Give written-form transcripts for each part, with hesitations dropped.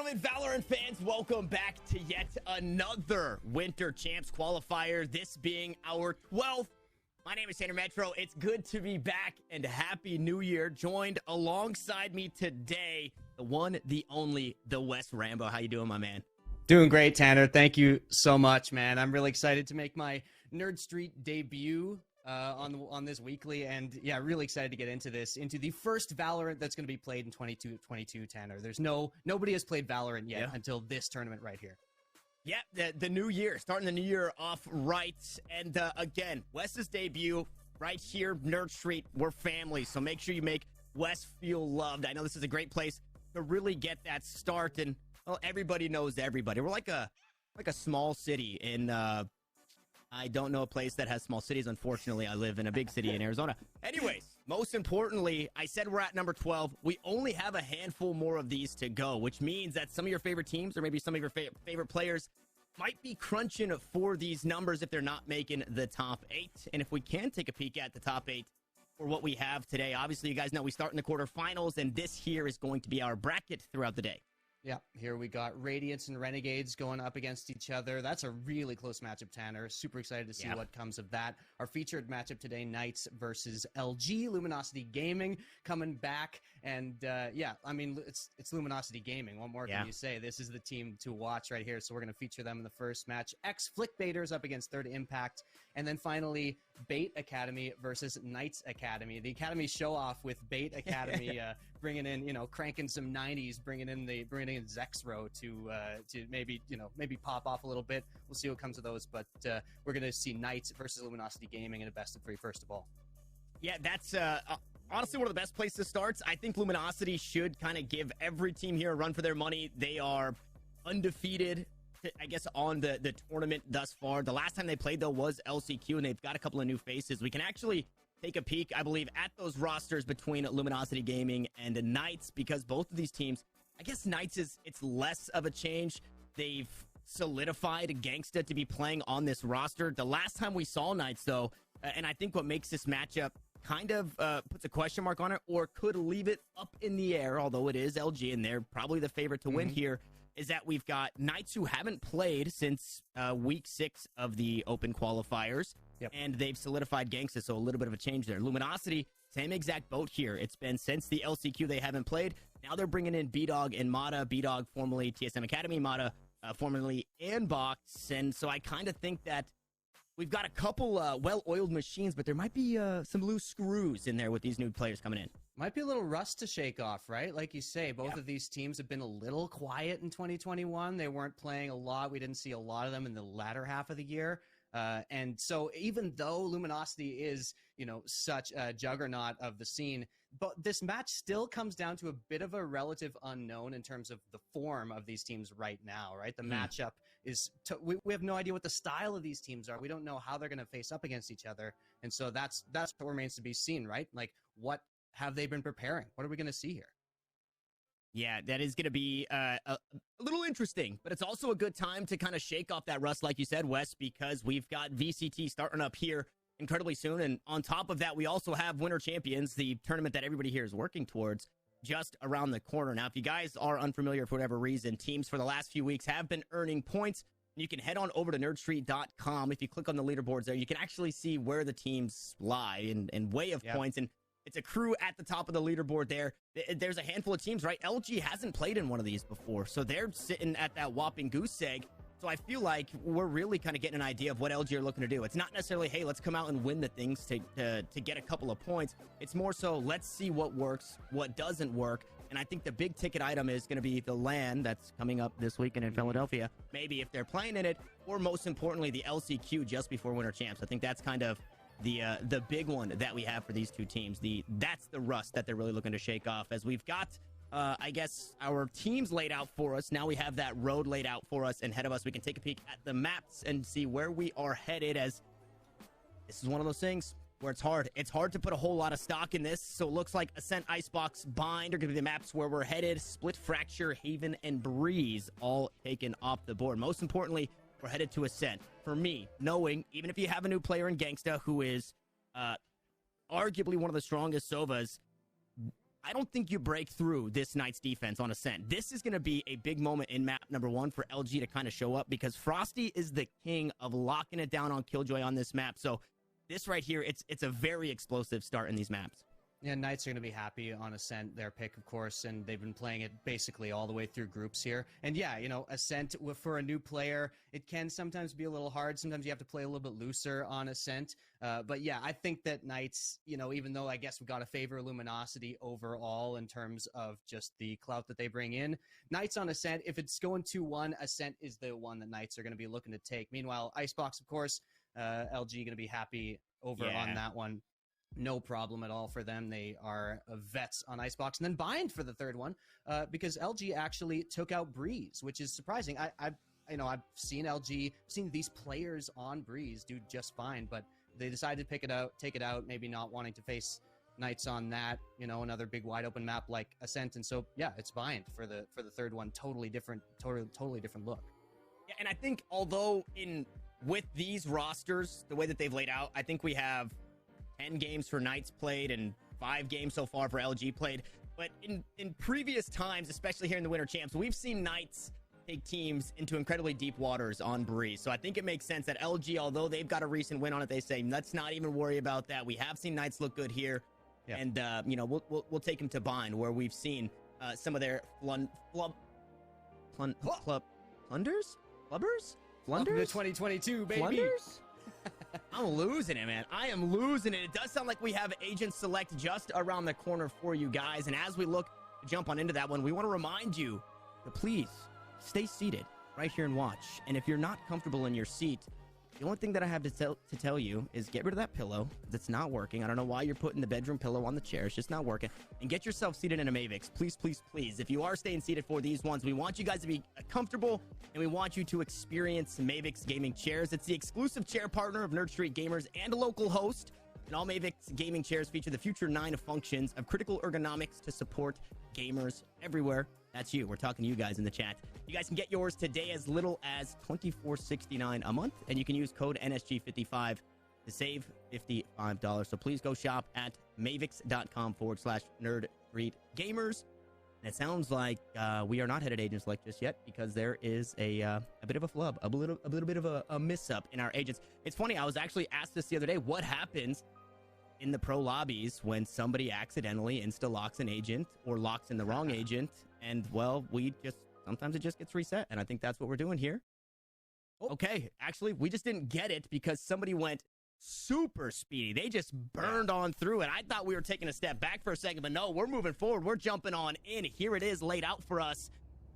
island, Valorant fans? Welcome back to yet another Winter Champs qualifier, this being our 12th. My name is Tanner Metro. It's good to be back, and Happy New Year. Joined alongside me today, the one, the only, the West Rambo. How you doing, my man? Doing great, Tanner. Thank you so much, man. I'm really excited to make my Nerd Street debut on this weekly, and yeah, really excited to get into the first Valorant that's going to be played in 2022, Tanner. Nobody has played Valorant yet until this tournament right here. Yeah, the new year, starting the new year off right, and again, Wes's debut right here, Nerd Street. We're family, so make sure you make Wes feel loved. I know this is a great place to really get that start, and well, everybody knows everybody. We're like a small city in I don't know a place that has small cities. Unfortunately, I live in a big city in Arizona. Anyways, most importantly, I said we're at number 12. We only have a handful more of these to go, which means that some of your favorite teams or maybe some of your favorite players might be crunching for these numbers if they're not making the top 8. And if we can take a peek at the top 8 for what we have today, obviously, you guys know we start in the quarterfinals, and this here is going to be our bracket throughout the day. Yeah, here we got Radiants and Renegades going up against each other. That's a really close matchup, Tanner. Super excited to see what comes of that. Our featured matchup today, Knights versus LG. Luminosity Gaming coming back. And yeah, I mean, it's Luminosity Gaming. What more can you say? This is the team to watch right here. So we're going to feature them in the first match. Flickbaiters up against Third Impact. And then finally, Bait Academy versus Knights Academy. The Academy show off with Bait Academy bringing in, cranking some 90s, bringing in Zexro to maybe pop off a little bit. We'll see what comes of those, but we're going to see Knights versus Luminosity Gaming in a best of 3 first of all. Yeah, that's honestly one of the best places to start. I think Luminosity should kind of give every team here a run for their money. They are undefeated, I guess, on the tournament thus far. The last time they played, though, was LCQ, and they've got a couple of new faces. We can actually take a peek, I believe, at those rosters between Luminosity Gaming and Knights, because both of these teams, I guess Knights it's less of a change. They've solidified Gangsta to be playing on this roster. The last time we saw Knights, though, and I think what makes this matchup kind of puts a question mark on it, or could leave it up in the air, although it is LG, and they're probably the favorite to win here, is that we've got Knights who haven't played since week 6 of the open qualifiers, and they've solidified Gangsta, so a little bit of a change there. Luminosity, same exact boat here. It's been since the LCQ they haven't played. Now they're bringing in B-Dog and Mata. B-Dog, formerly TSM Academy, Mata, formerly Inbox, and so I kind of think that we've got a couple well-oiled machines, but there might be some loose screws in there with these new players coming in. Might be a little rust to shake off, right? Like you say, both of these teams have been a little quiet in 2021. They weren't playing a lot. We didn't see a lot of them in the latter half of the year. And so even though Luminosity is, such a juggernaut of the scene, but this match still comes down to a bit of a relative unknown in terms of the form of these teams right now, right? The matchup is, we have no idea what the style of these teams are. We don't know how they're going to face up against each other. And so that's what remains to be seen, right? Like, what have they been preparing? What are we going to see here? Yeah, that is going to be a little interesting, but it's also a good time to kind of shake off that rust, like you said, Wes, because we've got VCT starting up here incredibly soon. And on top of that, we also have Winter Champions, the tournament that everybody here is working towards, just around the corner. Now, if you guys are unfamiliar for whatever reason, teams for the last few weeks have been earning points. You can head on over to nerdstreet.com. If you click on the leaderboards there, you can actually see where the teams lie in way of points. And it's a crew at the top of the leaderboard there. There's a handful of teams, right? LG hasn't played in one of these before, so they're sitting at that whopping goose egg. So I feel like we're really kind of getting an idea of what LG are looking to do. It's not necessarily, hey, let's come out and win the things to get a couple of points. It's more so, let's see what works, what doesn't work. And I think the big ticket item is going to be the LAN that's coming up this weekend in Philadelphia. Maybe if they're playing in it, or most importantly, the LCQ just before Winter Champs. I think that's kind of the big one that we have for these two teams. That's the rust that they're really looking to shake off, as we've got I guess our teams laid out for us. Now we have that road laid out for us, and ahead of us we can take a peek at the maps and see where we are headed, as this is one of those things where it's hard to put a whole lot of stock in this. So it looks like Ascent, Icebox, Bind are going to be the maps where we're headed. Split, Fracture, Haven, and Breeze all taken off the board. Most importantly, we're headed to Ascent. For me, knowing, even if you have a new player in Gangsta who is arguably one of the strongest Sovas, I don't think you break through this Knights defense on Ascent. This is going to be a big moment in map number 1 for LG to kind of show up, because Frosty is the king of locking it down on Killjoy on this map. So this right here, it's a very explosive start in these maps. Yeah, Knights are going to be happy on Ascent, their pick, of course, and they've been playing it basically all the way through groups here. And yeah, you know, Ascent, for a new player, it can sometimes be a little hard. Sometimes you have to play a little bit looser on Ascent. But yeah, I think that Knights, you know, even though I guess we've got to favor Luminosity overall in terms of just the clout that they bring in, Knights on Ascent, if it's going 2-1, Ascent is the one that Knights are going to be looking to take. Meanwhile, Icebox, of course, LG going to be happy over on that one. No problem at all for them. They are vets on Icebox. And then Bind for the third one, because LG actually took out Breeze, which is surprising. I've seen LG, seen these players on Breeze do just fine, but they decided to take it out, maybe not wanting to face Knights on that, you know, another big wide open map like Ascent. And so yeah, it's Bind for the third one. Totally different look. Yeah, and I think although with these rosters, the way that they've laid out, I think we have 10 games for Knights played and 5 games so far for LG played. But in previous times, especially here in the Winter Champs, we've seen Knights take teams into incredibly deep waters on Breeze. So I think it makes sense that LG, although they've got a recent win on it, they say, let's not even worry about that. We have seen Knights look good here. Yeah. And, you know, we'll take them to Bind, where we've seen some of their flubbers? Welcome to 2022, baby. Flunders? I'm losing it, man. I am losing it. It does sound like we have Agent Select just around the corner for you guys. And as we look to jump on into that one, we want to remind you to please stay seated right here and watch. And if you're not comfortable in your seat, the only thing that I have to tell you is get rid of that pillow. It's not working. I don't know why you're putting the bedroom pillow on the chair. It's just not working. And get yourself seated in a Mavix. Please, please, please. If you are staying seated for these ones, we want you guys to be comfortable, and we want you to experience Mavix gaming chairs. It's the exclusive chair partner of Nerd Street Gamers and a local host. And all Mavix gaming chairs feature the Future 9 functions of critical ergonomics to support gamers everywhere. That's you. We're talking to you guys in the chat. You guys can get yours today as little as $24.69 a month, and you can use code NSG55 to save $55. So please go shop at mavix.com/nerdstreetgamers. And it sounds like we are not headed Agent Select just yet, because there is a bit of a flub, a little bit of a miss-up in our agents. It's funny, I was actually asked this the other day, what happens in the pro lobbies when somebody accidentally insta-locks an agent or locks in the wrong agent? And, well, sometimes it just gets reset, and I think that's what we're doing here. Okay, actually, we just didn't get it because somebody went super speedy. They just burned on through it. I thought we were taking a step back for a second, but no, we're moving forward. We're jumping on in. Here it is laid out for us.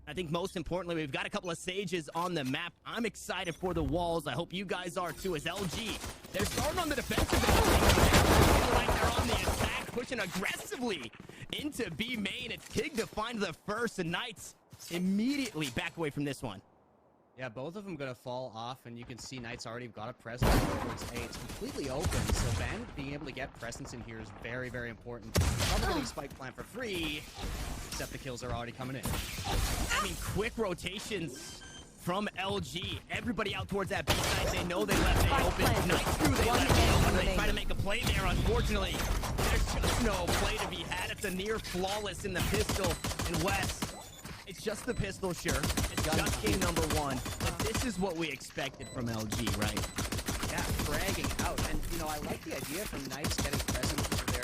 I think most importantly, we've got a couple of Sages on the map. I'm excited for the walls. I hope you guys are too, as LG, they're starting on the defensive. Like they're on the attack, pushing aggressively into B main. It's Tig to find the first, and Knights immediately back away from this one. Yeah, both of them going to fall off, and you can see Knights already got a presence towards A. It's completely open, so Bandit being able to get presence in here is very, very important. Probably getting Spike Plant for free, except the kills are already coming in. I mean, quick rotations from LG. Everybody out towards that B side. They know they left A open. Knights knew they left A open. They try to make a play there. Unfortunately, there's just no play to be had. It's a near flawless in the pistol in West. It's just the pistol, sure. It's just game number 1. But this is what we expected from LG, right? Yeah, fragging out. And, you know, I like the idea from Knights getting presence over there.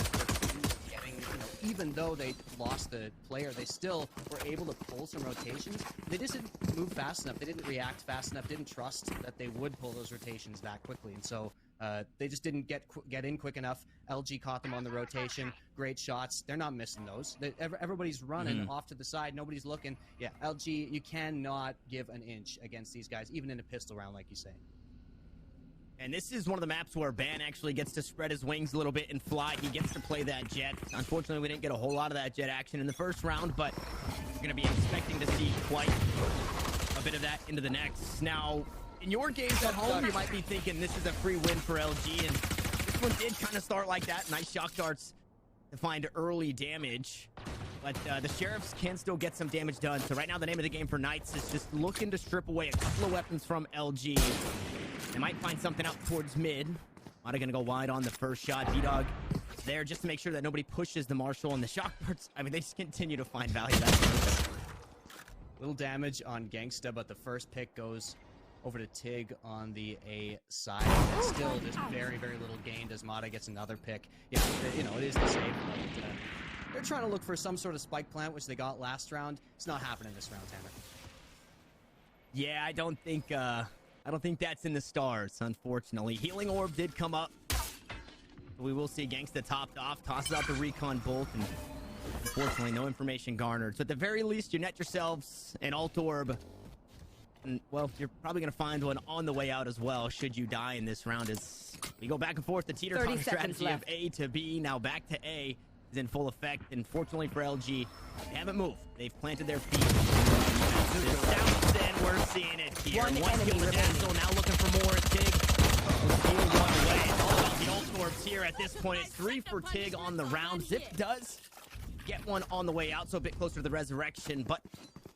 Getting, you know, even though they lost the player, they still were able to pull some rotations. They just didn't move fast enough. They didn't react fast enough. Didn't trust that they would pull those rotations that quickly. And so they just didn't get in quick enough. LG caught them on the rotation. Great shots. They're not missing those. Everybody's running off to the side. Nobody's looking. Yeah, LG, you cannot give an inch against these guys, even in a pistol round, like you say. And this is one of the maps where Ban actually gets to spread his wings a little bit and fly. He gets to play that jet. Unfortunately, we didn't get a whole lot of that jet action in the first round, but we're going to be expecting to see quite a bit of that into the next. Now, in your games at home, you might be thinking this is a free win for LG, and this one did kind of start like that. Nice shock darts to find early damage, but the Sheriffs can still get some damage done. So right now, the name of the game for Knights is just looking to strip away a couple of weapons from LG. They might find something out towards mid. Mata gonna go wide on the first shot. B-Dog there just to make sure that nobody pushes the Marshall and the shock darts. I mean, they just continue to find value. That's perfect. Little damage on Gangsta, but the first pick goes over to Tig on the A side. And still just very, very little gained as Mata gets another pick. Yeah, you know, it is the same. But, they're trying to look for some sort of spike plant, which they got last round. It's not happening this round, Tanner. Yeah, I don't think that's in the stars, unfortunately. Healing Orb did come up. We will see Gangsta topped off, tosses out the Recon Bolt, and unfortunately, no information garnered. So at the very least, you net yourselves an Alt Orb. And, well, you're probably going to find one on the way out as well, should you die in this round. As we go back and forth, the teeter-totter strategy of A to B, now back to A, is in full effect. And fortunately for LG, they haven't moved. They've planted their feet. South, we're seeing it here. One kill with Dazzle, now looking for more at Tig. Steal one away. It's all about the Alt Orbs here at this point. It's 3 for Tig on the round. Zip does get one on the way out, so a bit closer to the resurrection, but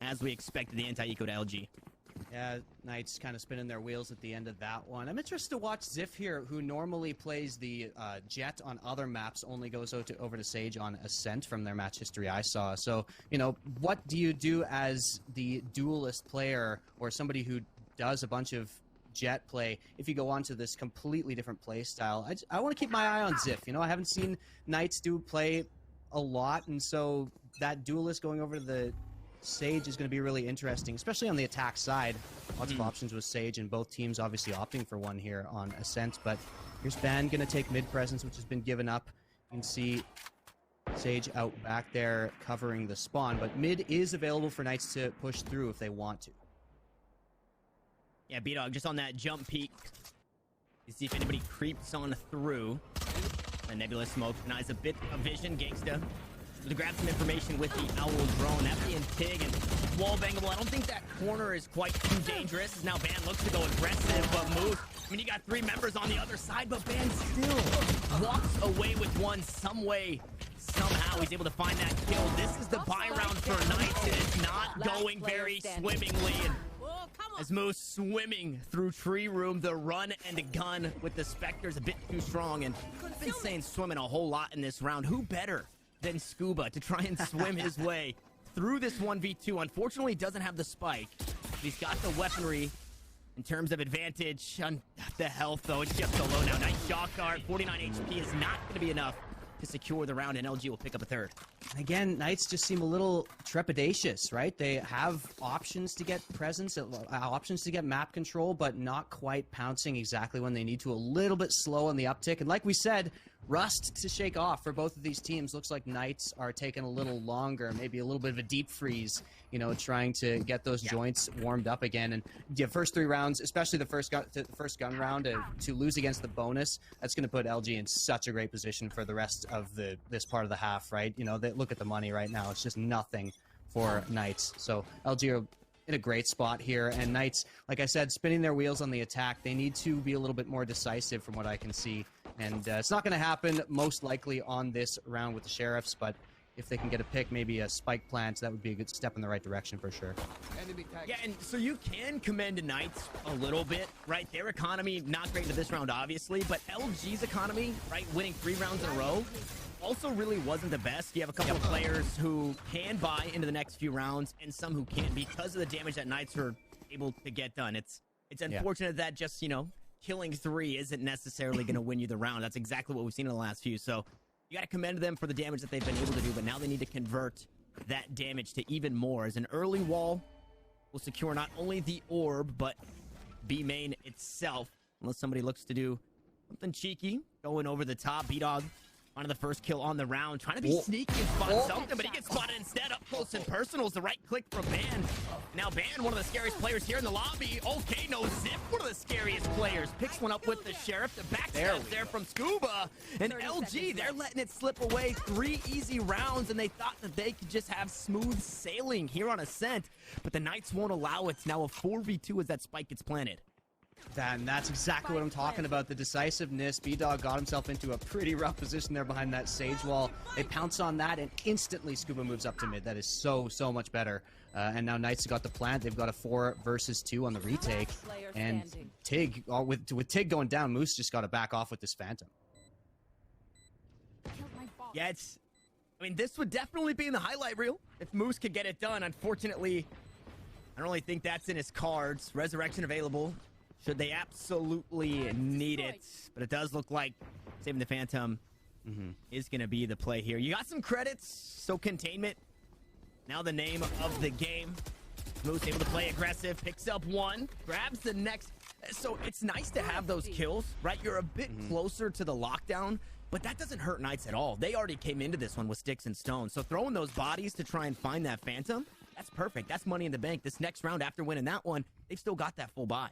as we expected, the anti-eco to LG. Yeah, Knights kind of spinning their wheels at the end of that one. I'm interested to watch Ziff here, who normally plays the Jet on other maps, only goes over to Sage on Ascent from their match history I saw. So, you know, what do you do as the duelist player or somebody who does a bunch of Jet play if you go on to this completely different play style? I want to keep my eye on Ziff. You know, I haven't seen Knights do play a lot, and so that duelist going over to the Sage is going to be really interesting, especially on the attack side. Lots of options with Sage, and both teams obviously opting for one here on Ascent. But here's Ban going to take mid presence, which has been given up. You can see Sage out back there covering the spawn, but mid is available for Knights to push through if they want to. Yeah, B-Dog just on that jump peak. You see if anybody creeps on through. The Nebula Smoke denies a bit of vision. Gangsta to grab some information with the Owl drone. That being Tig and wall bangable. I don't think that corner is quite too dangerous. Now Ban looks to go aggressive, but Moose, I mean, you got 3 members on the other side, but Ban still walks away with one some way. Somehow he's able to find that kill. This is the buy round for Knights. It is not going very swimmingly. And as Moose swimming through tree room, the run and the gun with the Spectre's a bit too strong. And I've been saying swimming a whole lot in this round. Who better than Scuba to try and swim his way through this 1v2? Unfortunately, he doesn't have the spike. He's got the weaponry in terms of advantage on the health, though. It's just so low now. Nice shock guard. 49 HP is not going to be enough to secure the round, and LG will pick up a third. Again, Knights just seem a little trepidatious, right? They have options to get presence, options to get map control, but not quite pouncing exactly when they need to. A little bit slow on the uptick. And like we said, rust to shake off for both of these teams. Looks like Knights are taking a little longer, maybe a little bit of a deep freeze, you know, trying to get those joints warmed up again. And the first 3 rounds, especially the first gun round, to lose against the bonus, that's going to put LG in such a great position for the rest of this part of the half, right? You know, they look at the money right now. It's just nothing for Knights. So LG are in a great spot here, and Knights, like I said, spinning their wheels on the attack. They need to be a little bit more decisive from what I can see. And it's not going to happen most likely on this round with the Sheriffs, but if they can get a pick, maybe a spike plant, that would be a good step in the right direction for sure. Yeah, and so you can commend Knights a little bit, right? Their economy, not great to this round, obviously, but LG's economy, right, winning 3 rounds in a row, also really wasn't the best. You have a couple of players who can buy into the next few rounds, and some who can't because of the damage that Knights are able to get done. It's unfortunate that just, you know, killing 3 isn't necessarily going to win you the round. That's exactly what we've seen in the last few. So you got to commend them for the damage that they've been able to do, but now they need to convert that damage to even more, as an early wall will secure not only the orb, but B main itself, unless somebody looks to do something cheeky, going over the top. B-Dog on the first kill on the round, trying to be sneaky and spot something, but he gets spotted instead. Up close and personal is the right click from Ban. Now Ban, one of the scariest players here in the lobby. Okay, no Zip, one of the scariest players. Picks one up with the Sheriff. The backstab there from Scuba. And LG, they're letting it slip away. 3 easy rounds, and they thought that they could just have smooth sailing here on Ascent. But the Knights won't allow it. It's now a 4v2 as that spike gets planted. And that's exactly what I'm talking about. The decisiveness. B-Dog got himself into a pretty rough position there behind that Sage wall. They pounce on that, and instantly Scuba moves up to mid. That is so much better. And now Knights have got the plant. They've got a 4 versus 2 on the retake. And Tig, with Tig going down, Moose just got to back off with this Phantom. Yeah, I mean, this would definitely be in the highlight reel if Moose could get it done. Unfortunately, I don't really think that's in his cards. Resurrection available should they absolutely need it. But it does look like saving the Phantom is going to be the play here. You got some credits, so containment. Now the name of the game. Moose able to play aggressive, picks up one, grabs the next. So it's nice to have those kills, right? You're a bit closer to the lockdown, but that doesn't hurt Knights at all. They already came into this one with sticks and stones. So throwing those bodies to try and find that Phantom, that's perfect. That's money in the bank. This next round, after winning that one, they've still got that full buy.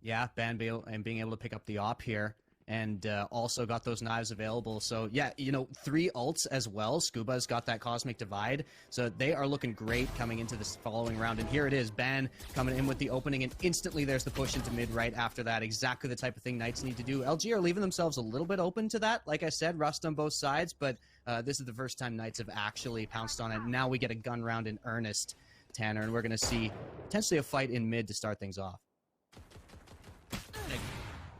Yeah, being able to pick up the op here. And also got those knives available. So, yeah, you know, 3 ults as well. Scuba's got that Cosmic Divide. So they are looking great coming into this following round. And here it is, Ban coming in with the opening. And instantly there's the push into mid right after that. Exactly the type of thing Knights need to do. LG are leaving themselves a little bit open to that. Like I said, rust on both sides. But this is the first time Knights have actually pounced on it. Now we get a gun round in earnest, Tanner. And we're going to see potentially a fight in mid to start things off.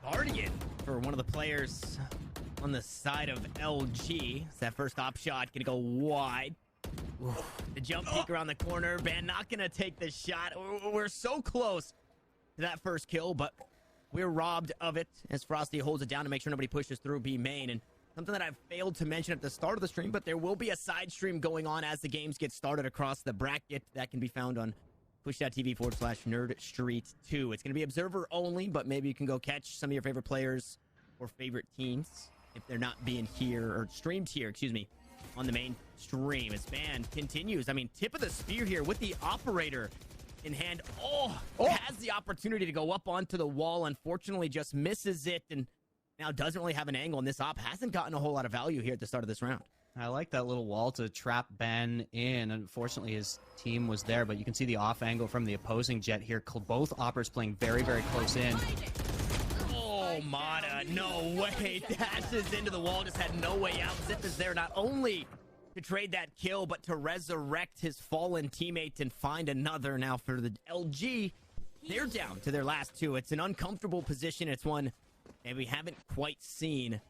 Guardian for one of the players on the side of LG. It's that first op shot gonna go wide. Ooh, the jump peek around the corner. Ban not gonna take the shot. We're so close to that first kill, but we're robbed of it as Frosty holds it down to make sure nobody pushes through B main. And something that I've failed to mention at the start of the stream, but there will be a side stream going on as the games get started across the bracket. That can be found on twitch.tv/NerdStreet2. It's going to be observer only, but maybe you can go catch some of your favorite players or favorite teams if they're not being here, or streamed here, excuse me, on the main stream. As Ban continues, I mean, tip of the spear here with the operator in hand. Has the opportunity to go up onto the wall. Unfortunately, just misses it, and now doesn't really have an angle, and this op hasn't gotten a whole lot of value here at the start of this round. I like that little wall to trap Ben in. Unfortunately, his team was there, but you can see the off angle from the opposing jet here. Both oppers playing very, very close in. Oh, Mata, no way. Dashes into the wall, just had no way out. Zip is there not only to trade that kill, but to resurrect his fallen teammate and find another. Now for the LG, they're down to their last 2. It's an uncomfortable position. It's one that we haven't quite seen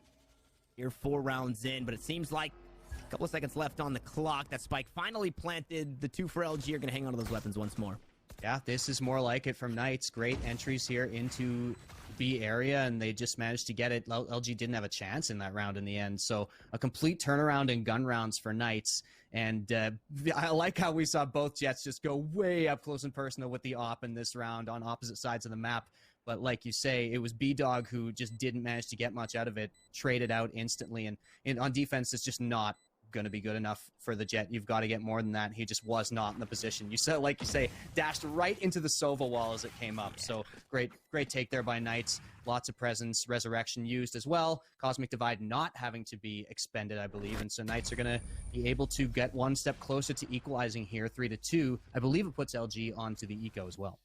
here 4 rounds in, but it seems like a couple of seconds left on the clock. That spike finally planted. The 2 for LG are going to hang on to those weapons once more. Yeah, this is more like it from Knights. Great entries here into B area, and they just managed to get it. LG didn't have a chance in that round in the end. So a complete turnaround in gun rounds for Knights. And I like how we saw both jets just go way up close and personal with the op in this round on opposite sides of the map. But like you say, it was B-Dog who just didn't manage to get much out of it, traded out instantly. And on defense, it's just not going to be good enough for the jet. You've got to get more than that. He just was not in the position. You said, like you say, dashed right into the Sova wall as it came up. So great take there by Knights. Lots of presence. Resurrection used as well. Cosmic Divide not having to be expended, I believe. And so Knights are going to be able to get one step closer to equalizing here, 3-2. I believe it puts LG onto the eco as well.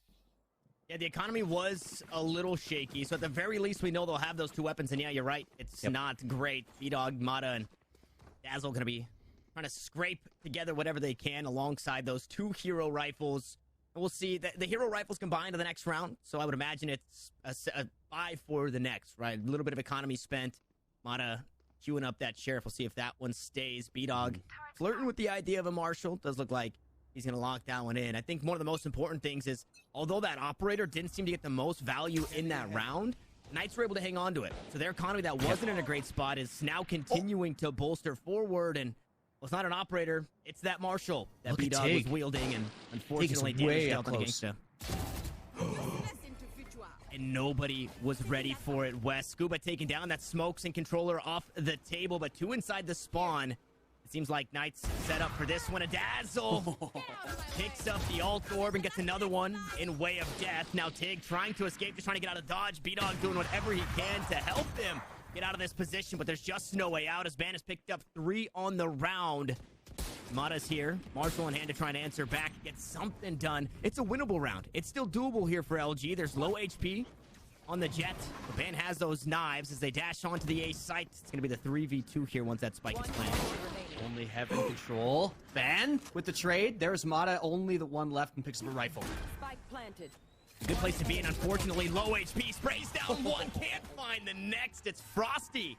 Yeah, the economy was a little shaky, so at the very least, we know they'll have those 2 weapons, and yeah, you're right. It's not great. B-Dog, Mata, and Dazzle going to be trying to scrape together whatever they can alongside those 2 hero rifles. And we'll see. The hero rifles combine to the next round, so I would imagine it's a buy for the next, right? A little bit of economy spent. Mata queuing up that Sheriff. We'll see if that one stays. B-Dog flirting with the idea of a Marshal. Does look like he's going to lock that one in. I think one of the most important things is, although that operator didn't seem to get the most value in that round, Knights were able to hang on to it. So their economy that wasn't in a great spot is now continuing to bolster forward. And well, it's not an operator, it's that Marshal that B-Dog was wielding, and unfortunately damaged up on Gangsta. And nobody was ready for it. West Scuba taking down that smokes and controller off the table, but 2 inside the spawn. It seems like Knights set up for this one. A Dazzle picks up the ult orb and gets another one in way of death. Now Tig trying to escape, just trying to get out of dodge. B-Dog doing whatever he can to help him get out of this position, but there's just no way out as Ban has picked up 3 on the round. Mata's here. Marshall in hand to try and answer back, get something done. It's a winnable round. It's still doable here for LG. There's low HP on the jet. The Ban has those knives as they dash onto the A site. It's going to be the 3v2 here once that spike is planted. Only Heaven control. Ban with the trade. There's Mata, only the one left, and picks up a rifle. Spike planted. Good place to be in. Unfortunately, low HP. Sprays down one. Can't find the next. It's Frosty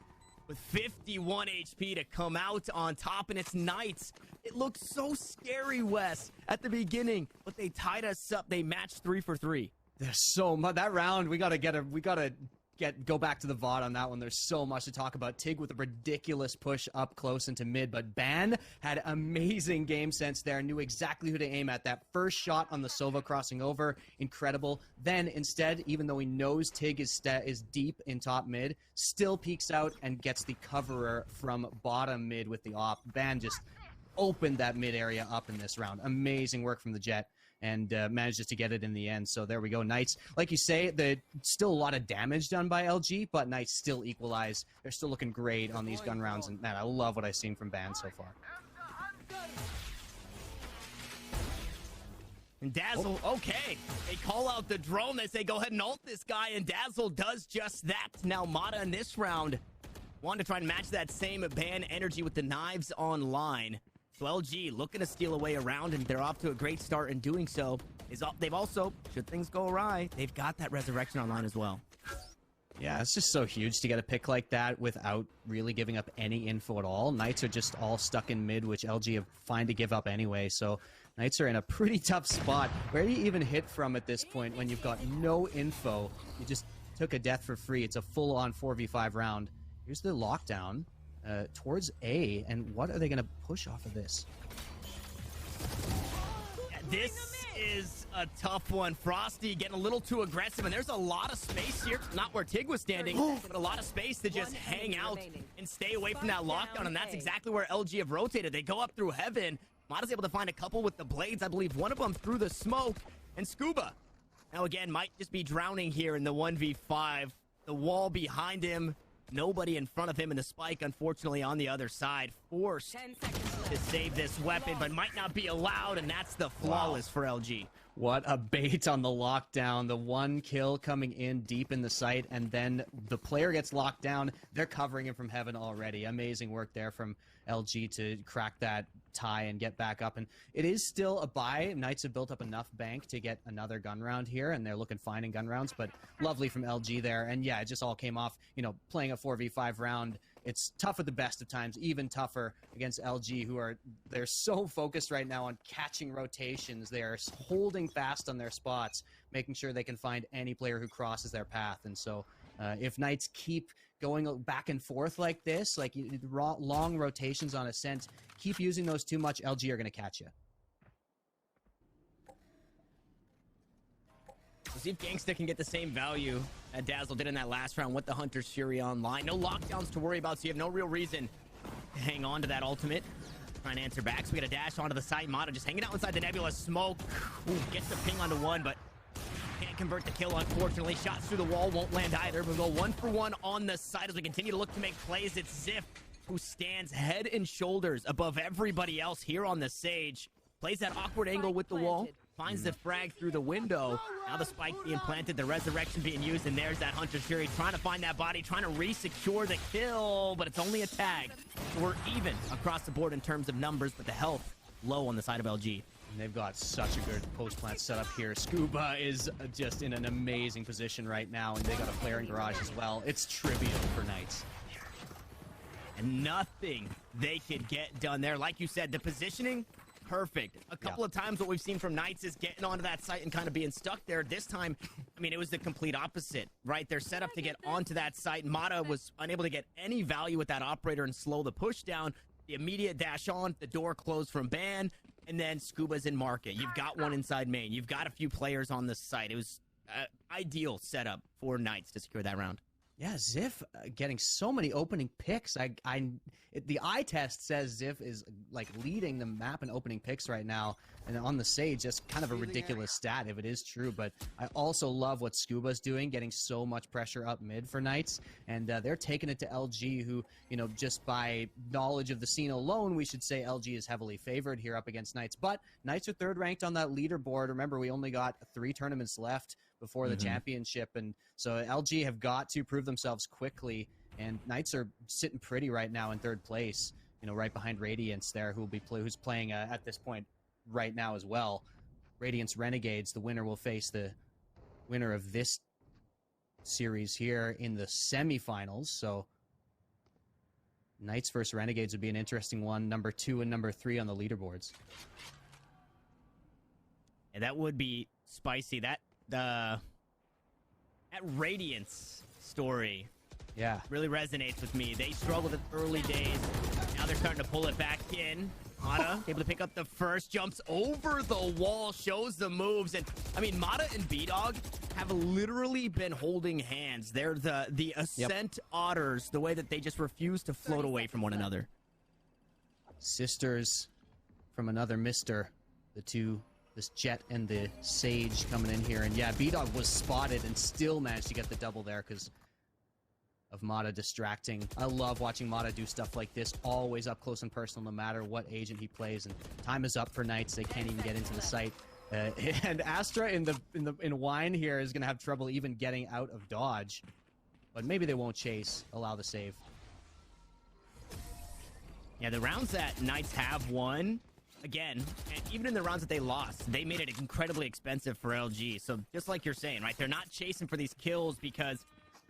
with 51 HP to come out on top, and it's Knights. It looked so scary, Wes, at the beginning, but they tied us up. They matched 3 for 3. There's so much that round. We gotta go back to the VOD on that one. There's so much to talk about. Tig with a ridiculous push up close into mid, but Ban had amazing game sense there, knew exactly who to aim at. That first shot on the Sova crossing over, incredible. Then instead, even though he knows Tig is deep in top mid, still peeks out and gets the coverer from bottom mid with the op. Ban just opened that mid area up in this round. Amazing work from the Jet. And manages to get it in the end. So there we go. Knights, like you say, still a lot of damage done by LG, but Knights still equalize. They're still looking great on these gun rounds, and man, I love what I've seen from Ban so far. And Dazzle, okay. They call out the drone. They say, go ahead and ult this guy, and Dazzle does just that. Now Mata in this round wanted to try and match that same Ban energy with the knives online. So LG looking to steal away around, and they're off to a great start in doing so. They've also, should things go awry, they've got that resurrection online as well. Yeah, it's just so huge to get a pick like that without really giving up any info at all. Knights are just all stuck in mid, which LG have fine to give up anyway. So Knights are in a pretty tough spot. Where do you even hit from at this point when you've got no info? You just took a death for free. It's a full-on 4v5 round. Here's the lockdown. Towards A, and what are they going to push off of this? This is a tough one. Frosty getting a little too aggressive, and there's a lot of space here. Not where Tig was standing, but a lot of space to just hang out and stay away from that lockdown, and that's exactly where LG have rotated. They go up through heaven. Mata's able to find a couple with the blades. I believe one of them through the smoke, and Scuba now again might just be drowning here in the 1v5. The wall behind him. Nobody in front of him, and the spike, unfortunately, on the other side. Forced to save this weapon, but might not be allowed, and that's the flawless for LG. What a bait on the lockdown. The one kill coming in deep in the site, and then the player gets locked down. They're covering him from heaven already. Amazing work there from LG to crack that tie and get back up. And it is still a buy. Knights have built up enough bank to get another gun round here, and they're looking fine in gun rounds, but lovely from LG there. And yeah, it just all came off, playing a 4v5 round. It's tough at the best of times, even tougher against LG, they're so focused right now on catching rotations. They are holding fast on their spots, making sure they can find any player who crosses their path. And so if Knights keep going back and forth like this, like long rotations on Ascent, keep using those too much, LG are going to catch you. We'll see if Gangsta can get the same value that Dazzle did in that last round with the Hunter's Fury online. No lockdowns to worry about, so you have no real reason to hang on to that ultimate. Trying to answer back, so we got a dash onto the side. Mata just hanging out inside the Nebula smoke. Ooh, gets the ping onto one, but can't convert the kill, unfortunately. Shots through the wall won't land either. We'll go 1 for 1 on the side as we continue to look to make plays. It's Ziff who stands head and shoulders above everybody else here on the Sage. Plays that awkward angle with the wall. Finds the frag through the window. Now the spike being planted, the resurrection being used, and there's that Hunter's Fury trying to find that body, trying to re-secure the kill, but it's only a tag. So we're even across the board in terms of numbers, but the health low on the side of LG. And they've got such a good post-plant setup here. Scuba is just in an amazing position right now, and they got a player in garage as well. It's trivial for Knights. And nothing they could get done there. Like you said, the positioning, perfect. A couple of times what we've seen from Knights is getting onto that site and kind of being stuck there. This time, I mean, it was the complete opposite, right? They're set up to get onto that site. Mata was unable to get any value with that operator and slow the push down. The immediate dash on, the door closed from Ban, and then Scuba's in market. You've got one inside main. You've got a few players on the site. It was ideal setup for Knights to secure that round. Yeah, Ziff getting so many opening picks. The eye test says Ziff is like leading the map in opening picks right now, and on the Sage, just kind of a ridiculous stat if it is true. But I also love what Scuba's doing, getting so much pressure up mid for Knights, and they're taking it to LG, who, just by knowledge of the scene alone, we should say LG is heavily favored here up against Knights. But Knights are third ranked on that leaderboard. Remember, we only got 3 tournaments left before the championship, and so LG have got to prove themselves quickly, and Knights are sitting pretty right now in third place, right behind Radiance there, who's playing at this point right now as well. Radiance Renegades, the winner will face the winner of this series here in the semifinals, so Knights versus Renegades would be an interesting one. Number 2 and number 3 on the leaderboards. And that would be spicy. That Radiance story, yeah, really resonates with me. They struggled in the early days. Now they're starting to pull it back in. Mata able to pick up the first, jumps over the wall, shows the moves. And I mean, Mata and B-Dog have literally been holding hands. They're the Ascent Otters, the way that they just refuse to float away from one another. Sisters from another mister. The two, this Jet and the Sage coming in here. And yeah, B-Dog was spotted and still managed to get the double there because of Mata distracting. I love watching Mata do stuff like this, always up close and personal no matter what agent he plays. And time is up for Knights. They can't even get into the site. And Astra in Wine here is going to have trouble even getting out of dodge. But maybe they won't chase, allow the save. Yeah, the rounds that Knights have won, again, and even in the rounds that they lost, they made it incredibly expensive for LG. So just like you're saying, right, they're not chasing for these kills because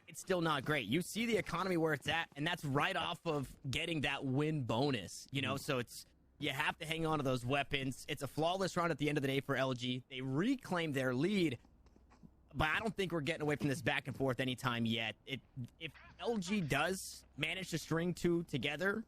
it's still not great. You see the economy where it's at, and that's right off of getting that win bonus, you know? So it's, you have to hang on to those weapons. It's a flawless round at the end of the day for LG. They reclaim their lead, but I don't think we're getting away from this back and forth anytime yet. If LG does manage to string two together,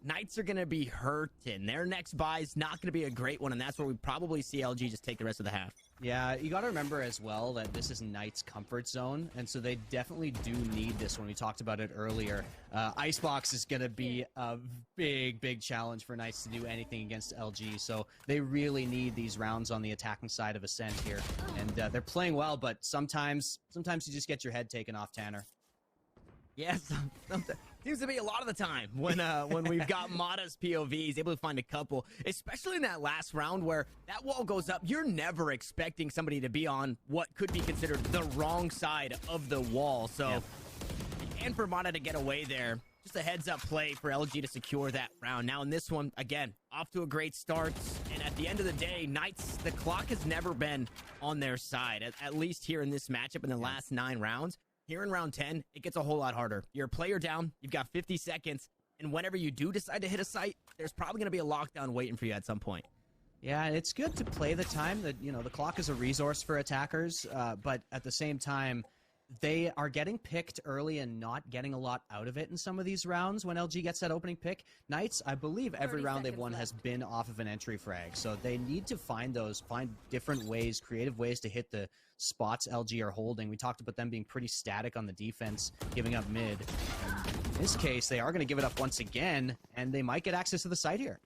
Knights are going to be hurting. Their next buy is not going to be a great one, and that's where we probably see LG just take the rest of the half. Yeah, you got to remember as well that this is Knights' comfort zone, and so they definitely do need this one. We talked about it earlier. Icebox is going to be a big challenge for Knights to do anything against LG, so they really need these rounds on the attacking side of Ascent here. And they're playing well, but sometimes you just get your head taken off, Tanner. Yes, seems to be a lot of the time when we've got Mata's POV, he's able to find a couple, especially in that last round where that wall goes up. You're never expecting somebody to be on what could be considered the wrong side of the wall. So, yeah. And for Mata to get away there, just a heads-up play for LG to secure that round. Now in this one, again, off to a great start. And at the end of the day, Knights, the clock has never been on their side, at least here in this matchup in the last 9 rounds. Here in round 10, it gets a whole lot harder. You're a player down, you've got 50 seconds, and whenever you do decide to hit a site, there's probably going to be a lockdown waiting for you at some point. Yeah, it's good to play the time. That, you know, the clock is a resource for attackers, but at the same time, they are getting picked early and not getting a lot out of it in some of these rounds when LG gets that opening pick. Knights, I believe every round they've won has been off of an entry frag, so they need to find different ways, creative ways to hit the spots LG are holding. We talked about them being pretty static on the defense, giving up mid. And in this case, they are going to give it up once again, and they might get access to the site here.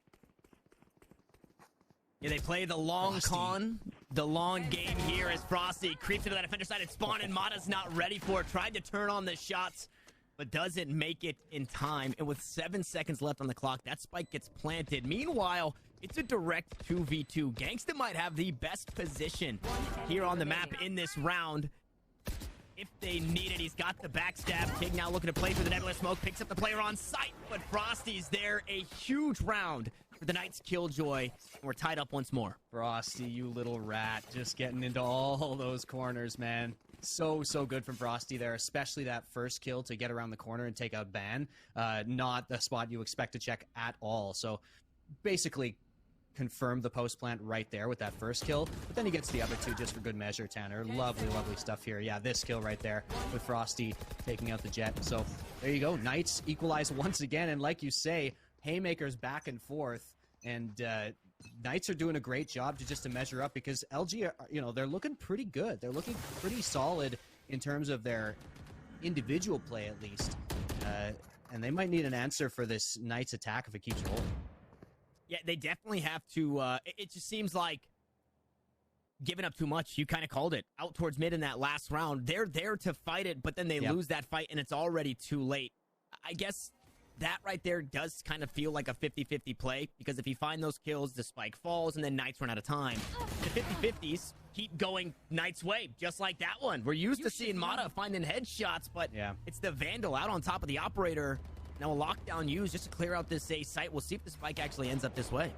Yeah, they play the long con, the long game here as Frosty creeps into that defender side and spawn, and Mata's not ready for it. Tried to turn on the shots, but doesn't make it in time. And with 7 seconds left on the clock, that spike gets planted. Meanwhile, it's a direct 2v2. Gangsta might have the best position here on the map in this round. If they need it, he's got the backstab. Tig now looking to play through the Nebula smoke, picks up the player on site, but Frosty's there. A huge round for the Knights Killjoy, and we're tied up once more. Frosty, you little rat, just getting into all those corners, man. So good from Frosty there, especially that first kill to get around the corner and take out Ban. Not the spot you expect to check at all. So basically confirmed the post plant right there with that first kill, but then he gets the other two just for good measure. Tanner, lovely stuff here. Yeah, this kill right there with Frosty taking out the Jet. So there you go, Knights equalize once again, and like you say, haymakers back and forth, and Knights are doing a great job to measure up, because LG are, you know, they're looking pretty good. They're looking pretty solid in terms of their individual play, at least, and they might need an answer for this Knights attack if it keeps rolling. Yeah, they definitely have to. It just seems like giving up too much. You kind of called it. Out towards mid in that last round. They're there to fight it, but then they lose that fight, and it's already too late. I guess that right there does kind of feel like a 50-50 play, because if you find those kills, the spike falls, and then Knights run out of time. The 50-50s keep going Knights' way, just like that one. We're used to seeing Mata finding headshots, but it's the Vandal out on top of the Operator. Now a lockdown used just to clear out this A site. We'll see if the spike actually ends up this way.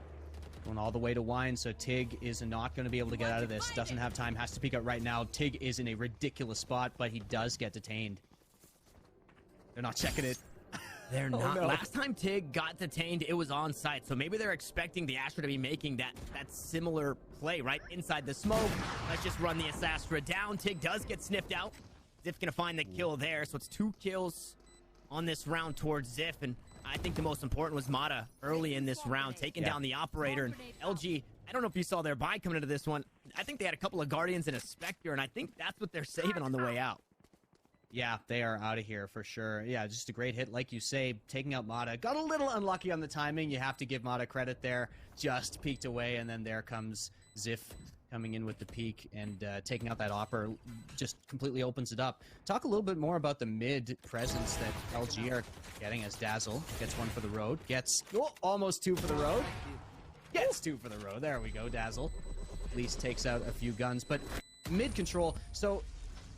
Going all the way to Wine, so Tig is not going to be able to get out of this. Doesn't have time, has to peek out right now. Tig is in a ridiculous spot, but he does get detained. They're not checking it. They're not. no. Last time Tig got detained, it was on site. So maybe they're expecting the Astra to be making that similar play right inside the smoke. Let's just run the Astra down. Tig does get sniffed out. Ziff gonna find the kill there. So it's 2 kills on this round towards Ziff. And I think the most important was Mata early in this round, taking down the operator. And LG, I don't know if you saw their buy coming into this one. I think they had a couple of Guardians and a Spectre, and I think that's what they're saving on the way out. Yeah, they are out of here for sure. Yeah, just a great hit, like you say, taking out Mata. Got a little unlucky on the timing. You have to give Mata credit there. Just peeked away, and then there comes Ziff coming in with the peek and taking out that Opper. Just completely opens it up. Talk a little bit more about the mid presence that LG are getting as Dazzle gets 1 for the road. Gets almost 2 for the road. Gets 2 for the road. There we go, Dazzle. At least takes out a few guns. But mid control, so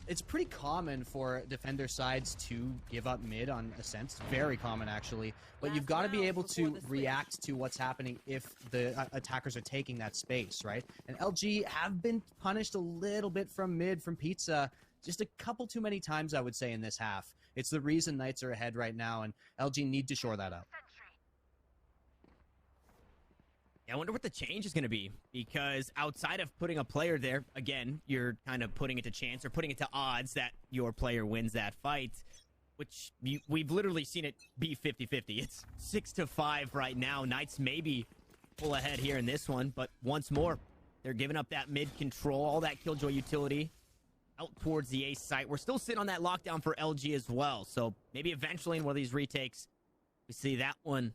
it's pretty common for defender sides to give up mid on Ascent. Very common, actually. But you've got to be able to react to what's happening if the attackers are taking that space, right? And LG have been punished a little bit from mid, from Pizza, just a couple too many times, I would say, in this half. It's the reason Knights are ahead right now, and LG need to shore that up. Yeah, I wonder what the change is going to be, because outside of putting a player there, again, you're kind of putting it to chance or putting it to odds that your player wins that fight, which we've literally seen it be 50-50. It's 6-5 right now. Knights maybe pull ahead here in this one, but once more, they're giving up that mid control, all that Killjoy utility out towards the A site. We're still sitting on that lockdown for LG as well, so maybe eventually in one of these retakes, we see that one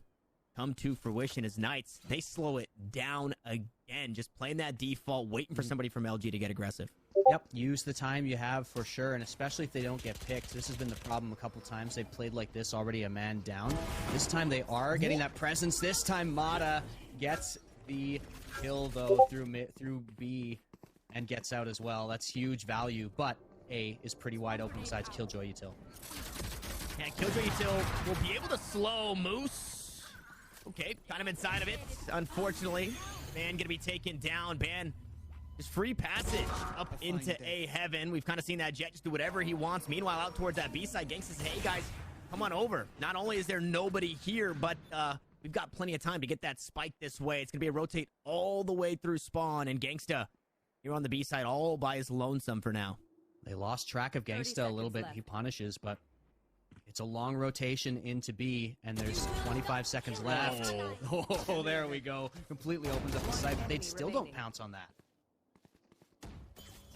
come to fruition as Knights. They slow it down again, just playing that default, waiting for somebody from LG to get aggressive. Yep, use the time you have for sure, and especially if they don't get picked. This has been the problem a couple times. They've played like this already, a man down. This time they are getting that presence. This time Mata gets the kill, though, through B and gets out as well. That's huge value, but A is pretty wide open besides Killjoy Util. Yeah, Killjoy Util will be able to slow Moose. Okay, kind of inside of it, unfortunately. Ban gonna be taken down. Ban just free passage up into A heaven. We've kind of seen that Jet just do whatever he wants. Meanwhile, out towards that B side, Gangsta says, hey guys, come on over. Not only is there nobody here, but we've got plenty of time to get that spike this way. It's gonna be a rotate all the way through spawn, and Gangsta, you're on the B side all by his lonesome for now. They lost track of Gangsta a little bit. He punishes, but it's a long rotation into B, and there's 25 seconds left. Oh, there we go. Completely opens up the site, but they still don't pounce on that.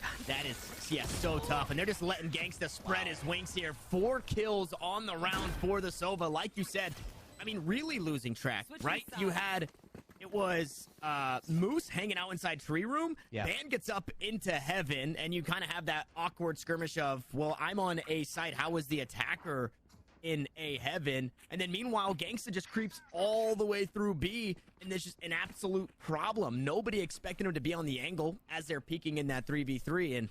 God, that is, yeah, so tough. And they're just letting Gangsta spread his wings here. 4 kills on the round for the Sova. Like you said, I mean, really losing track, right? You had, it was Moose hanging out inside Tree Room. Yeah. Ban gets up into heaven, and you kind of have that awkward skirmish of, well, I'm on A site. How is the attacker in A heaven? And then meanwhile, Gangsta just creeps all the way through B, and there's just an absolute problem. Nobody expecting him to be on the angle as they're peeking in that 3v3, and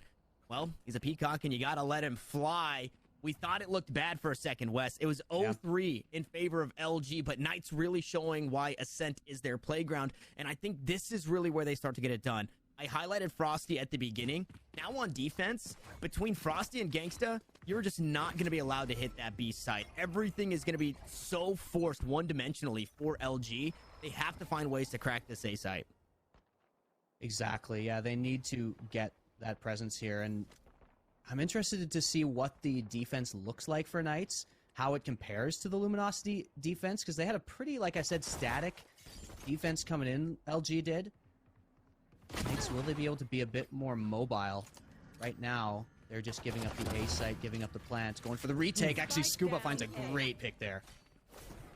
well, he's a peacock and you gotta let him fly. We thought it looked bad for a second, Wes. It was 0-3 in favor of LG, but Knights really showing why Ascent is their playground, and I think this is really where they start to get it done. I highlighted Frosty at the beginning. Now on defense, between Frosty and Gangsta, you're just not going to be allowed to hit that B site. Everything is going to be so forced one-dimensionally for LG. They have to find ways to crack this A site. Exactly, yeah. They need to get that presence here, and I'm interested to see what the defense looks like for Knights, how it compares to the Luminosity defense, because they had a pretty, like I said, static defense coming in, LG did. Knights, will they be able to be a bit more mobile? Right now, they're just giving up the A site, giving up the plant, going for the retake. Actually, Scuba finds a great pick there.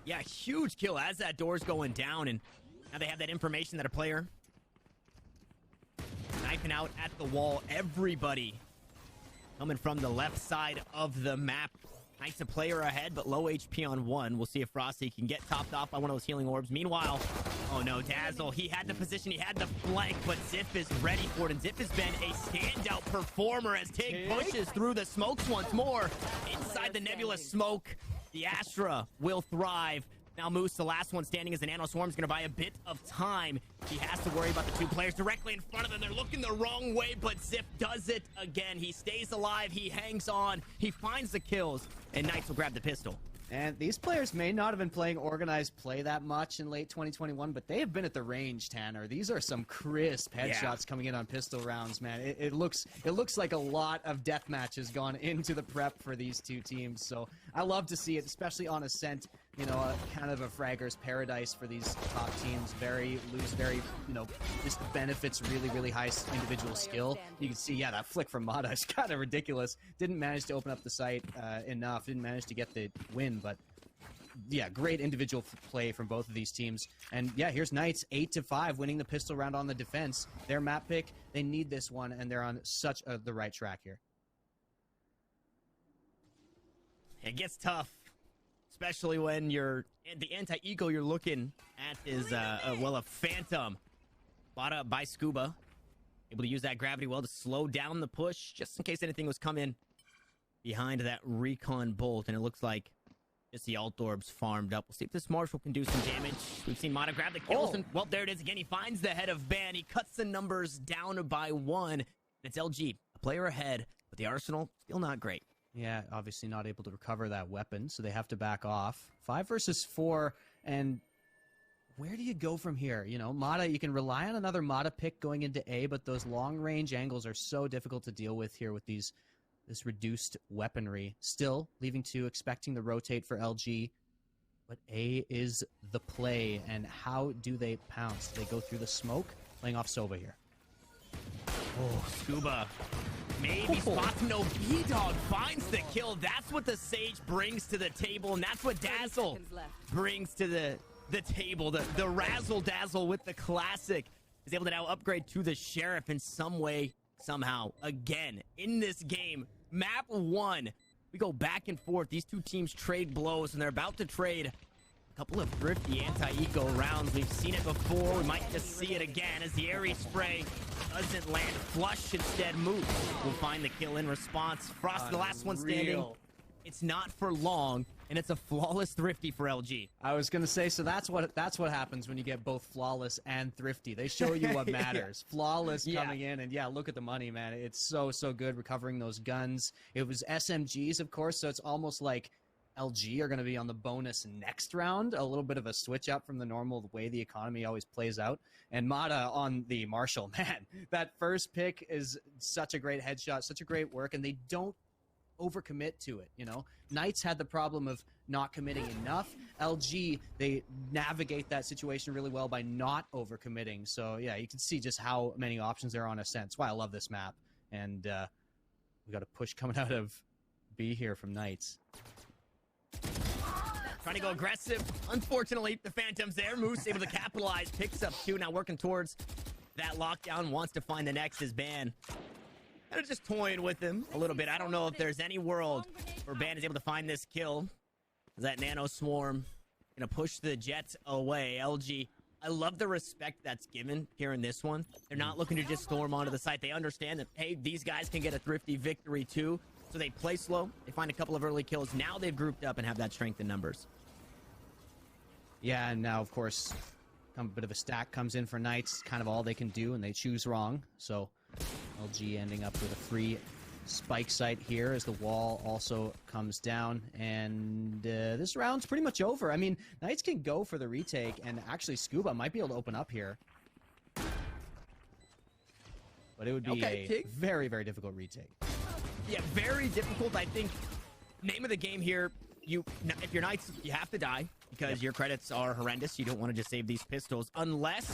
Yeah, huge kill as that door's going down, and now they have that information that a player knifing out at the wall. Everybody coming from the left side of the map. Knights a player ahead, but low HP on 1. We'll see if Frosty can get topped off by one of those healing orbs. Meanwhile, oh no, Dazzle, he had the position, he had the flank, but Ziff is ready for it, and Ziff has been a standout performer as Tig pushes through the smokes once more. Inside the nebulous smoke, the Astra will thrive. Now Moose, the last one standing as the Nano Swarm, is going to buy a bit of time. He has to worry about the 2 players directly in front of them. They're looking the wrong way, but Ziff does it again. He stays alive. He hangs on. He finds the kills, and Knights will grab the pistol. And these players may not have been playing organized play that much in late 2021, but they have been at the range, Tanner. These are some crisp headshots coming in on pistol rounds, man. It looks like a lot of death matches gone into the prep for these two teams. So I love to see it, especially on Ascent. You know, kind of a fragger's paradise for these top teams. Very loose, very, you know, this benefits really, really high individual skill. You can see, yeah, that flick from Mata is kind of ridiculous. Didn't manage to open up the site enough. Didn't manage to get the win, but yeah, great individual play from both of these teams. And yeah, here's Knights 8-5 winning the pistol round on the defense. Their map pick, they need this one, and they're on such the right track here. It gets tough, especially when the anti-eco you're looking at is a Phantom bought up by Scuba, able to use that gravity well to slow down the push just in case anything was coming behind that recon bolt. And it looks like just the alt orbs farmed up. We'll see if this Marshall can do some damage. We've seen Mata grab the kills, and well, there it is again. He finds the head of Ban. He cuts the numbers down by 1. And it's LG, a player ahead, but the arsenal still not great. Yeah, obviously not able to recover that weapon, so they have to back off. 5 versus 4, and where do you go from here? You know, Mata, you can rely on another Mata pick going into A, but those long-range angles are so difficult to deal with here with this reduced weaponry. Still, leaving 2, expecting the rotate for LG, but A is the play, and how do they pounce? They go through the smoke, playing off Sova here. Oh, Scuba. Maybe spots no B-Dog finds the kill. That's what the Sage brings to the table, and that's what Dazzle brings to the table. The razzle-dazzle with the classic is able to now upgrade to the Sheriff in some way, somehow. Again, in this game, map 1, we go back and forth. These two teams trade blows, and they're about to trade a couple of thrifty anti-eco rounds. We've seen it before. We might just see it again as the Aerie spray doesn't land. Flush instead. Moose will find the kill in response. Frost, the last one standing. It's not for long, and it's a flawless thrifty for LG. I was gonna say, so that's what happens when you get both flawless and thrifty. They show you what matters. Yeah. Flawless coming in, and yeah, look at the money, man. It's so good recovering those guns. It was SMGs, of course, so it's almost like LG are going to be on the bonus next round, a little bit of a switch up from the normal way the economy always plays out. And Mata on the Marshall, man, that first pick is such a great headshot, such a great work, and they don't overcommit to it, you know? Knights had the problem of not committing enough. LG, they navigate that situation really well by not overcommitting. So yeah, you can see just how many options there are on Ascent. That's why I love this map. And we got a push coming out of B here from Knights. Trying to go aggressive. Unfortunately, the Phantom's there. Moose able to capitalize. Picks up 2. Now working towards that lockdown. Wants to find the next is Ban. Kind of just toying with him a little bit. I don't know if there's any world where Ban is able to find this kill. That Nano Swarm going to push the Jets away. LG, I love the respect that's given here in this one. They're not looking to just storm onto the site. They understand that, hey, these guys can get a thrifty victory too. So they play slow. They find a couple of early kills. Now they've grouped up and have that strength in numbers. Yeah, and now, of course, a bit of a stack comes in for Knights. Kind of all they can do, and they choose wrong. So LG ending up with a free spike site here as the wall also comes down. And this round's pretty much over. I mean, Knights can go for the retake, and actually Scuba might be able to open up here. But it would be a very, very difficult retake. Yeah, very difficult. I think name of the game here, if you're Knights, you have to die because your credits are horrendous. You don't want to just save these pistols unless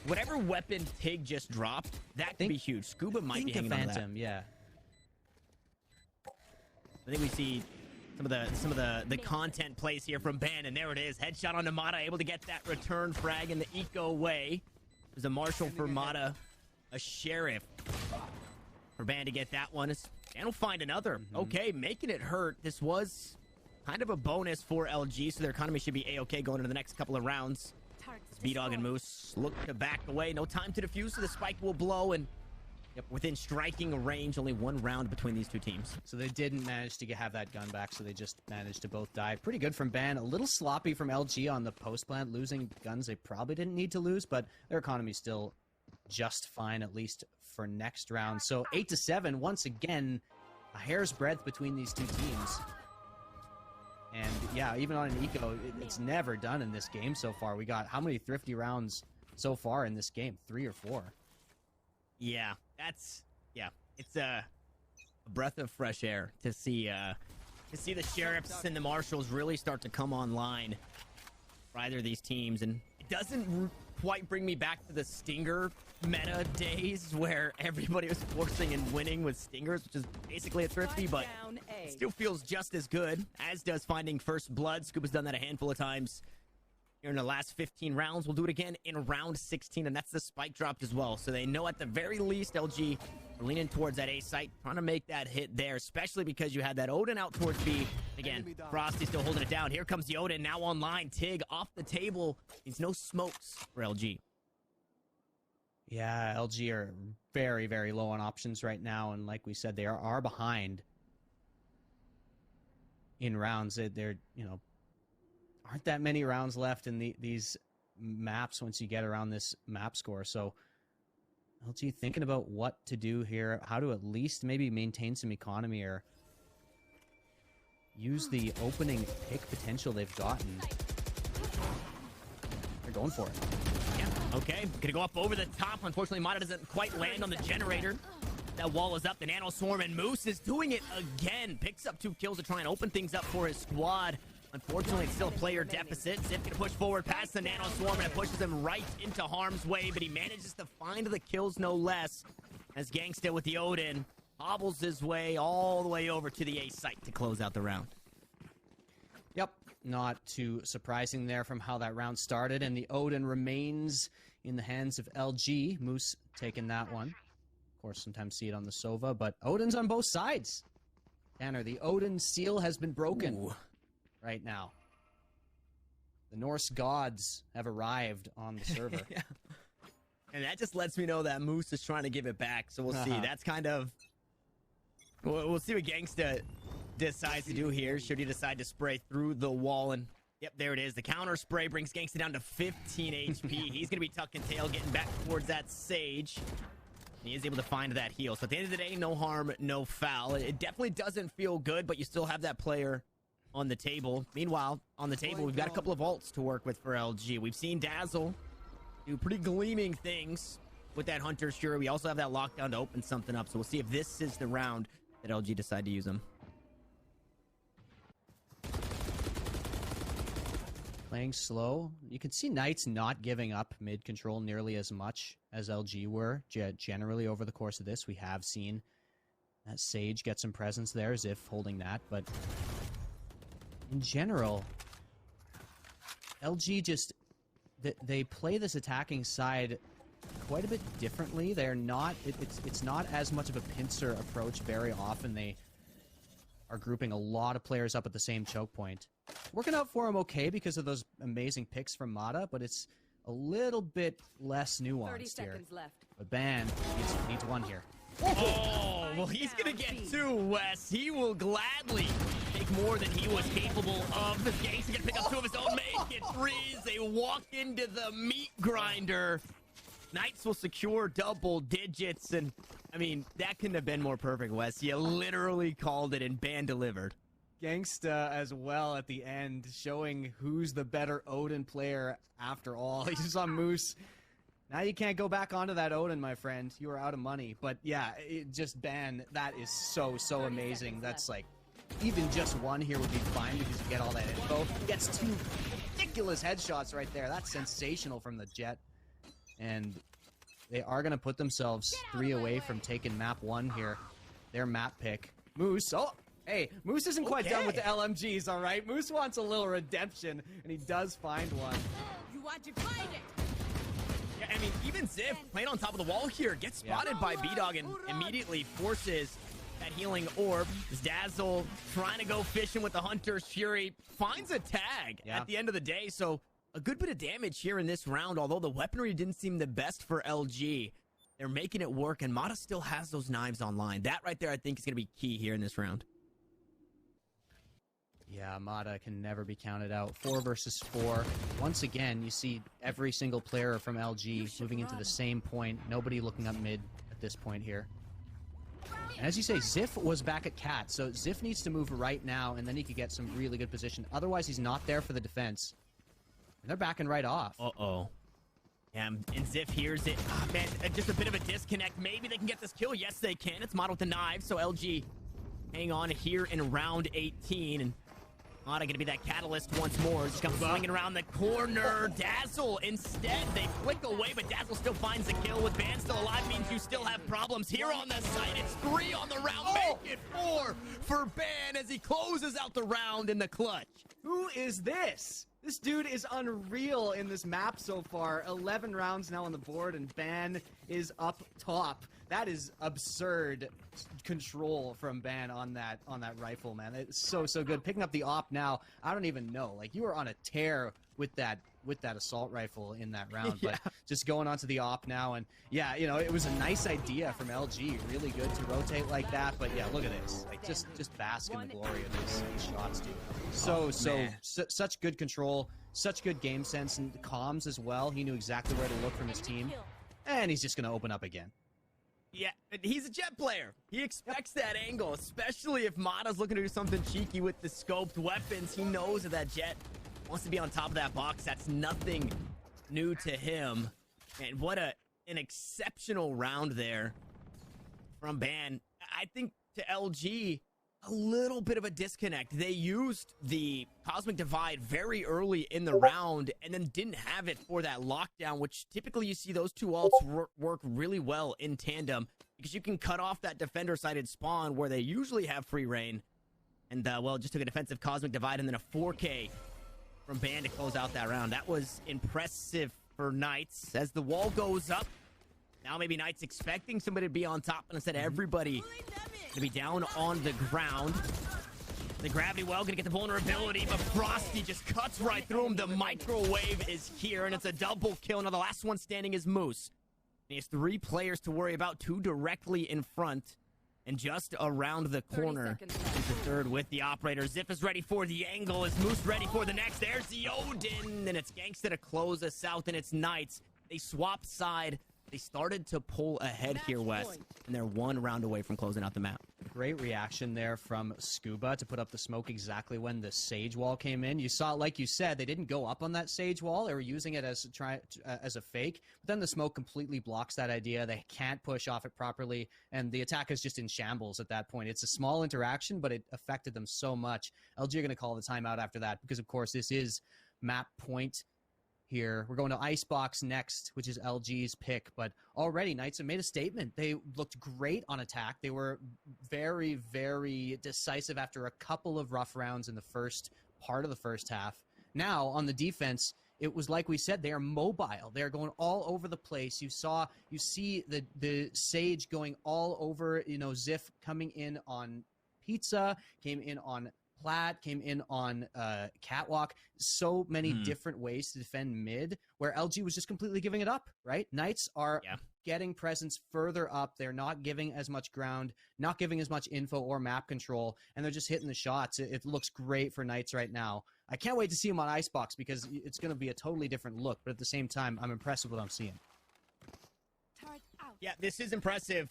whatever weapon Tig just dropped, that could be huge. Scuba might be hanging on to that. Phantom, yeah. I think we see some of the content plays here from Ban, and there it is. Headshot on Mata, able to get that return frag in the eco way. There's a Marshall for Mata, a Sheriff for Ban to get that one. And will find another. Okay, making it hurt. This was kind of a bonus for LG, so their economy should be A-okay going into the next couple of rounds. B-Dog and Moose look to back away. No time to defuse, so the spike will blow, and within striking range, only 1 round between these two teams. So they didn't manage to have that gun back, so they just managed to both die. Pretty good from Ban. A little sloppy from LG on the post plant, losing guns they probably didn't need to lose, but their economy's still just fine, at least for next round. So 8-7, once again, a hair's breadth between these two teams. And yeah, even on an eco, it's never done in this game so far. We got how many thrifty rounds so far in this game? 3 or 4. Yeah, it's a breath of fresh air to see the sheriffs and the marshals really start to come online for either of these teams. And it doesn't quite bring me back to the Stinger meta days where everybody was forcing and winning with Stingers, which is basically a thrifty, but it still feels just as good, as does finding first blood. Scoop has done that a handful of times here in the last 15 rounds. We'll do it again in round 16, and that's the spike dropped as well. So they know at the very least LG are leaning towards that A site, trying to make that hit there, especially because you had that Odin out towards B. Again, Frosty still holding it down. Here comes the Odin now online. Tig off the table. Means no smokes for LG. Yeah, LG are very, very low on options right now, and like we said, they are behind in rounds. They're, you know, aren't that many rounds left in these maps once you get around this map score. So LG thinking about what to do here, how to at least maybe maintain some economy or use the opening pick potential they've gotten. They're going for it. Yeah, okay. Gonna go up over the top. Unfortunately, Mata doesn't quite land on the generator. That wall is up. The Nano Swarm, and Moose is doing it again. Picks up 2 kills to try and open things up for his squad. Unfortunately, it's still a player deficit. Zip gonna push forward past the Nano Swarm, and it pushes him right into harm's way, but he manages to find the kills no less, as Gangsta with the Odin hobbles his way all the way over to the A site to close out the round. Yep, not too surprising there from how that round started, and the Odin remains in the hands of LG. Moose taking that one. Of course, sometimes see it on the Sova, but Odin's on both sides. Tanner, the Odin seal has been broken. Ooh. Right now. The Norse gods have arrived on the server. Yeah. And that just lets me know that Moose is trying to give it back, so we'll see. That's kind of... We'll see what Gangsta decides to do here. Should he decide to spray through the wall? And yep, there it is. The counter spray brings Gangsta down to 15 HP. He's going to be tuck and tail, getting back towards that Sage. He is able to find that heal. So at the end of the day, no harm, no foul. It definitely doesn't feel good, but you still have that player on the table. Meanwhile, on the table, we've got a couple of ults to work with for LG. We've seen Dazzle do pretty gleaming things with that Hunter's Fury. We also have that lockdown to open something up, so we'll see if this is the round that LG decide to use them. Playing slow. You can see Knights not giving up mid control nearly as much as LG were. Generally, over the course of this, we have seen that Sage get some presence there, Ziff holding that, but in general, LG just, they play this attacking side quite a bit differently. They're not, it's not as much of a pincer approach very often. They are grouping a lot of players up at the same choke point. Working out for them okay because of those amazing picks from Mata, but it's a little bit less nuanced 30 seconds here. left. But Ban needs one here. Oh, well, he's going to get 2, Wes. He will gladly take more than he was capable of. This Gangsta going to pick up 2 of his own. Make it 3s. They walk into the meat grinder. Knights will secure double digits. And, I mean, that couldn't have been more perfect, Wes. You literally called it, and Ban delivered. Gangsta as well at the end, showing who's the better Odin player after all. He just saw Moose. Now you can't go back onto that Odin, my friend. You are out of money. But yeah, just Ban, that is so amazing. That's like, even just one here would be fine because you get all that info. Gets 2 ridiculous headshots right there. That's sensational from the Jet. And they are going to put themselves 3 away from taking map 1 here. Their map pick. Moose, oh, hey, Moose isn't quite done with the LMGs, all right? Moose wants a little redemption, and he does find one. You want to find it? Yeah, I mean, even Ziv playing on top of the wall here gets spotted by B-Dog and immediately forces that healing orb. This Dazzle trying to go fishing with the Hunter's Fury. Finds a tag at the end of the day, so a good bit of damage here in this round, although the weaponry didn't seem the best for LG. They're making it work, and Mata still has those knives online. That right there, I think, is going to be key here in this round. Yeah, Mata can never be counted out. 4 versus 4. Once again, you see every single player from LG moving into the same point. Nobody looking up mid at this point here. And as you say, Ziff was back at Cat, so Ziff needs to move right now, and then he could get some really good position. Otherwise, he's not there for the defense. And they're backing right off. Uh-oh. Yeah, and Ziff hears it. Oh, man, just a bit of a disconnect. Maybe they can get this kill. Yes, they can. It's Mata with the knife, so LG hang on here in round 18. And Mata gonna be that catalyst once more. Just comes swinging around the corner. Dazzle instead. They flick away, but Dazzle still finds the kill. With Ban still alive means you still have problems here on the site. It's 3 on the round. Make it 4 for Ban as he closes out the round in the clutch. Who is this? This dude is unreal in this map so far. 11 rounds now on the board, and Ban is up top. That is absurd control from Ban on that rifle, man. It's so good. Picking up the op now, I don't even know. Like, you were on a tear with that assault rifle in that round, but just going on to the op now, and yeah, you know, it was a nice idea from LG. Really good to rotate like that, but yeah, look at this. Like, just bask in the glory of these shots, dude. Such good control, such good game sense, and comms as well. He knew exactly where to look from his team, and he's just gonna open up again. Yeah, he's a Jet player. He expects that angle, especially if Mata's looking to do something cheeky with the scoped weapons. He knows that Jet wants to be on top of that box. That's nothing new to him. And what an exceptional round there from Ban. I think to LG, a little bit of a disconnect. They used the Cosmic Divide very early in the round and then didn't have it for that lockdown, which typically you see those two ults work really well in tandem because you can cut off that defender-sided spawn where they usually have free reign. And, well, just took a defensive Cosmic Divide and then a 4K from Ban to close out that round. That was impressive for Knights as the wall goes up. Now maybe Knights expecting somebody to be on top, and instead everybody to be down on the ground. The gravity well gonna get the vulnerability, but Frosty just cuts right through him. The microwave is here, and it's a double kill. Now the last one standing is Moose. And he has 3 players to worry about, 2 directly in front. And just around the corner is the third with the operator. Ziff is ready for the angle. Is Moose ready for the next? There's the Odin. And it's Gangsta to close us out, and it's Knights. They swap side. They started to pull ahead here, Wes, and they're 1 round away from closing out the map. Great reaction there from Scuba to put up the smoke exactly when the Sage wall came in. You saw, like you said, they didn't go up on that Sage wall. They were using it as a fake. But then the smoke completely blocks that idea. They can't push off it properly, and the attack is just in shambles at that point. It's a small interaction, but it affected them so much. LG are going to call the timeout after that because, of course, this is map point here. We're going to Icebox next, which is LG's pick, but already Knights have made a statement. They looked great on attack. They were very, very decisive after a couple of rough rounds in the first part of the first half. Now, on the defense, it was like we said, they are mobile. They're going all over the place. You see the Sage going all over, you know, Ziff coming in on Pizza, came in on Plat, came in on Catwalk. So many different ways to defend mid, where LG was just completely giving it up, right? Knights are getting presence further up. They're not giving as much ground, not giving as much info or map control, and they're just hitting the shots. It looks great for Knights right now. I can't wait to see them on Icebox because it's going to be a totally different look, but at the same time, I'm impressed with what I'm seeing. Yeah, this is impressive.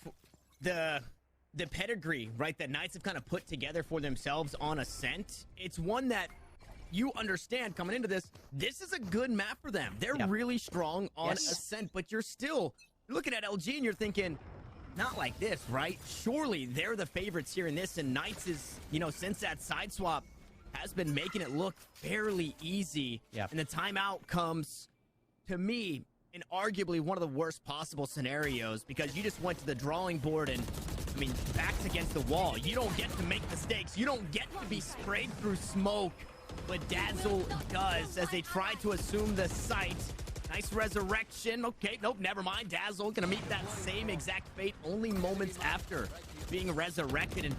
The pedigree, right, that Knights have kind of put together for themselves on Ascent, it's one that you understand coming into this. This is a good map for them. They're really strong on Ascent, but you're looking at LG and you're thinking, not like this, right? Surely they're the favorites here in this, and Knights is, you know, since that side swap has been making it look fairly easy. And the timeout comes, to me, in arguably one of the worst possible scenarios because you just went to the drawing board and, I mean, backs against the wall. You don't get to make mistakes. You don't get to be sprayed through smoke, but Dazzle does as they try to assume the site. Nice resurrection. Okay, nope, never mind. Dazzle gonna meet that same exact fate only moments after being resurrected, and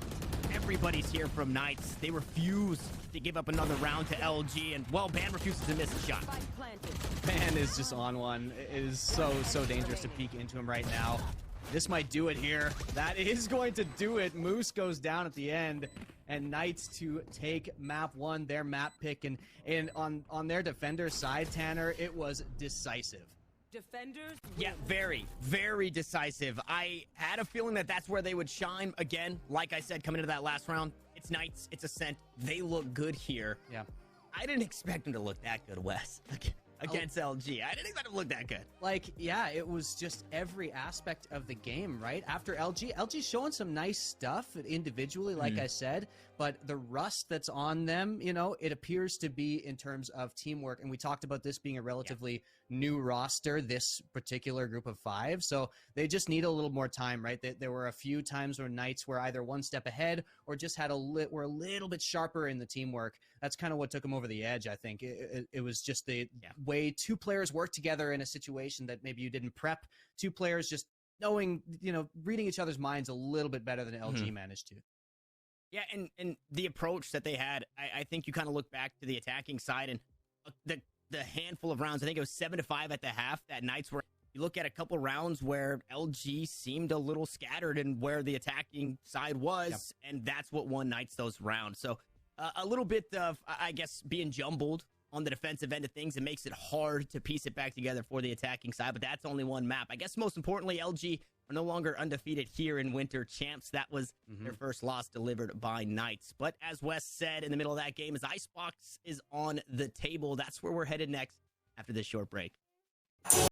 everybody's here from Knights. They refuse to give up another round to LG, and, well, Ban refuses to miss a shot. Ban is just on one. It is so dangerous to peek into him right now. This might do it here. That is going to do it. Moose goes down at the end, and Knights to take map 1, their map pick, and on their defender side, Tanner, it was decisive. Defenders. Yeah, very, very decisive. I had a feeling that that's where they would shine again. Like I said, coming into that last round, it's Knights, it's Ascent. They look good here. Yeah. I didn't expect them to look that good, Wes, against LG. I didn't expect them to look that good. Like, yeah, it was just every aspect of the game, right? After LG's showing some nice stuff individually, like I said, but the rust that's on them, you know, it appears to be in terms of teamwork. And we talked about this being a relatively new roster, this particular group of 5. So they just need a little more time, right? There were a few times where Knights were either one step ahead or just had were a little bit sharper in the teamwork. That's kind of what took them over the edge, I think. It was just the way 2 players work together in a situation that maybe you didn't prep. 2 players just knowing, you know, reading each other's minds a little bit better than LG managed to. Yeah, and the approach that they had, I think you kind of look back to the attacking side and the handful of rounds, I think it was 7-5 at the half that Knights were. You look at a couple rounds where LG seemed a little scattered in where the attacking side was, and that's what won Knights those rounds. So a little bit of, I guess, being jumbled on the defensive end of things. It makes it hard to piece it back together for the attacking side, but that's only one map. I guess most importantly, LG are no longer undefeated here in Winter Champs. That was their first loss delivered by Knights. But as Wes said in the middle of that game, as Icebox is on the table, that's where we're headed next after this short break.